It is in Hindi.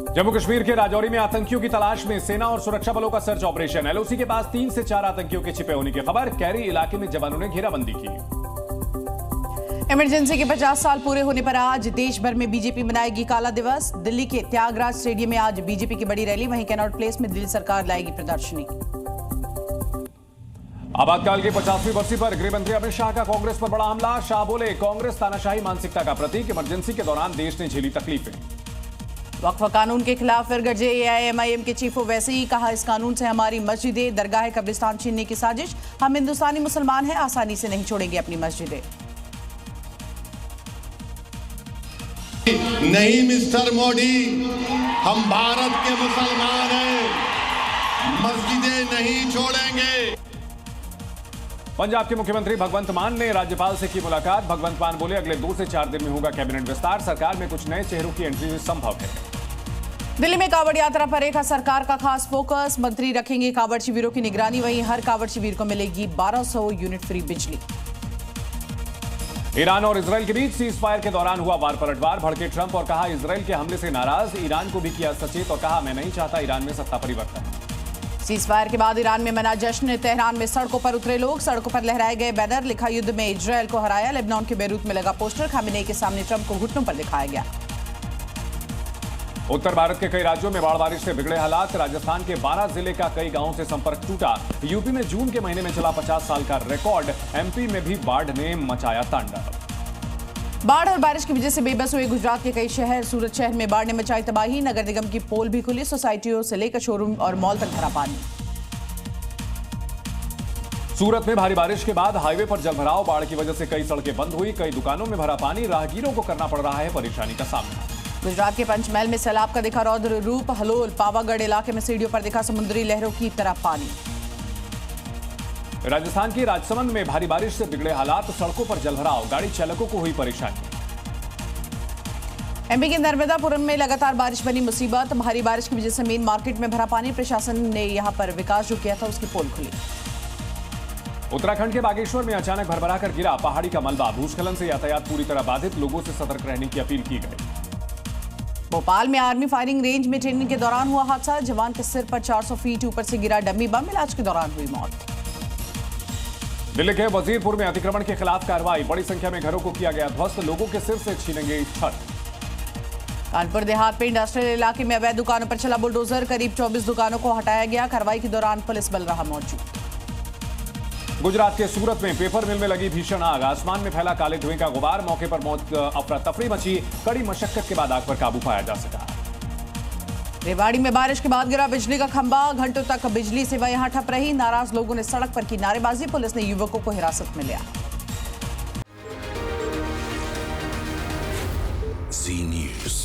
जम्मू कश्मीर के राजौरी में आतंकियों की तलाश में सेना और सुरक्षा बलों का सर्च ऑपरेशन। एलओसी के पास 3 से 4 आतंकियों के छिपे होने की खबर। कैरी इलाके में जवानों ने घेराबंदी की। इमरजेंसी के 50 साल पूरे होने पर आज देश भर में बीजेपी मनाएगी काला दिवस। दिल्ली के त्यागराज स्टेडियम में आज बीजेपी की बड़ी रैली, वहीं कैनॉट प्लेस में दिल्ली सरकार लाएगी प्रदर्शनी। आपातकाल की 50वीं बरसी पर गृह मंत्री अमित शाह का कांग्रेस पर बड़ा हमला। शाह बोले, कांग्रेस तानाशाही मानसिकता का प्रतीक, इमरजेंसी के दौरान देश ने झेली तकलीफें। वक्फ कानून के खिलाफ फिर गरजे एआईएमआईएम के चीफ वैसे ही कहा, इस कानून से हमारी मस्जिदें दरगाह कब्रिस्तान छीनने की साजिश। हम हिंदुस्तानी मुसलमान हैं, आसानी से नहीं छोड़ेंगे अपनी मस्जिदें। नहीं मिस्टर मोदी, हम भारत के मुसलमान हैं, मस्जिदें नहीं छोड़ेंगे। पंजाब के मुख्यमंत्री भगवंत मान ने राज्यपाल से की मुलाकात। भगवंत मान बोले, अगले 2 से 4 दिन में होगा कैबिनेट विस्तार। सरकार में कुछ नए चेहरों की एंट्री संभव है। दिल्ली में कांवड़ यात्रा पर रेखा सरकार का खास फोकस। मंत्री रखेंगे कांवड़ शिविरों की निगरानी, वहीं हर कांवड़ शिविर को मिलेगी 1200 यूनिट फ्री बिजली। ईरान और इजरायल के बीच सीज फायर के दौरान हुआ वार पलटवार। भड़के ट्रंप और कहा, इजरायल के हमले से नाराज। ईरान को भी किया सचेत और कहा, मैं नहीं चाहता ईरान में सत्ता परिवर्तन। सीज फायर के बाद ईरान में मना जश्न। तेहरान में सड़कों पर उतरे लोग, सड़कों पर लहराए गए बैनर, लिखा, युद्ध में इजरायल को हराया। लेबनान के बेरूत में लगा पोस्टर, खामेनेई के सामने ट्रंप को घुटनों पर दिखाया गया। उत्तर भारत के कई राज्यों में बाढ़ बारिश से बिगड़े हालात। राजस्थान के 12 जिले का कई गांवों से संपर्क टूटा। यूपी में जून के महीने में चला 50 साल का रिकॉर्ड। एमपी में भी बाढ़ ने मचाया तांडव। बाढ़ और बारिश की वजह से बेबस हुए गुजरात के कई शहर। सूरत शहर में बाढ़ ने मचाई तबाही। नगर निगम की पोल भी खुली, सोसाइटियों से लेकर शोरूम और मॉल तक भरा पानी। सूरत में भारी बारिश के बाद हाईवे पर जलभराव। बाढ़ की वजह से कई सड़कें बंद हुई, कई दुकानों में भरा पानी। राहगीरों को करना पड़ रहा है परेशानी का सामना। गुजरात के पंचमहल में सैलाब का दिखा रौद्र रूप। हलोल पावागढ़ इलाके में सीढ़ियों पर दिखा समुद्री लहरों की तरह पानी। राजस्थान की राजसमंद में भारी बारिश से बिगड़े हालात। सड़कों पर जलभराव, गाड़ी चालकों को हुई परेशानी। एमपी के नर्मदापुरम में लगातार बारिश बनी मुसीबत। भारी बारिश की वजह से मेन मार्केट में भरा पानी। प्रशासन ने यहां पर विकास जो किया था उसकी पोल खुली। उत्तराखंड के बागेश्वर में अचानक भरभरा कर गिरा पहाड़ी का मलबा। भूस्खलन से यातायात पूरी तरह बाधित, लोगों से सतर्क रहने की अपील की गई। भोपाल में आर्मी फायरिंग रेंज में ट्रेनिंग के दौरान हुआ हादसा। जवान के सिर पर 400 फीट ऊपर से गिरा डमी बम, इलाज के दौरान हुई मौत। दिल्ली के वजीरपुर में अतिक्रमण के खिलाफ कार्रवाई। बड़ी संख्या में घरों को किया गया ध्वस्त, लोगों के सिर से छीनेंगे छत। कानपुर देहात में इंडस्ट्रियल इलाके में अवैध दुकानों पर चला बुलडोजर। करीब 24 दुकानों को हटाया गया। कार्रवाई के दौरान पुलिस बल रहा मौजूद। गुजरात के सूरत में पेपर मिल में लगी भीषण आग। आसमान में फैला काले धुएं का गुबार। मौके पर मौत, अफरा तफरी मची। कड़ी मशक्कत के बाद आग पर काबू पाया जा सका। रेवाड़ी में बारिश के बाद गिरा बिजली का खंभा। घंटों तक बिजली सेवा यहां ठप रही। नाराज लोगों ने सड़क पर की नारेबाजी। पुलिस ने युवकों को हिरासत में लिया। Zee News।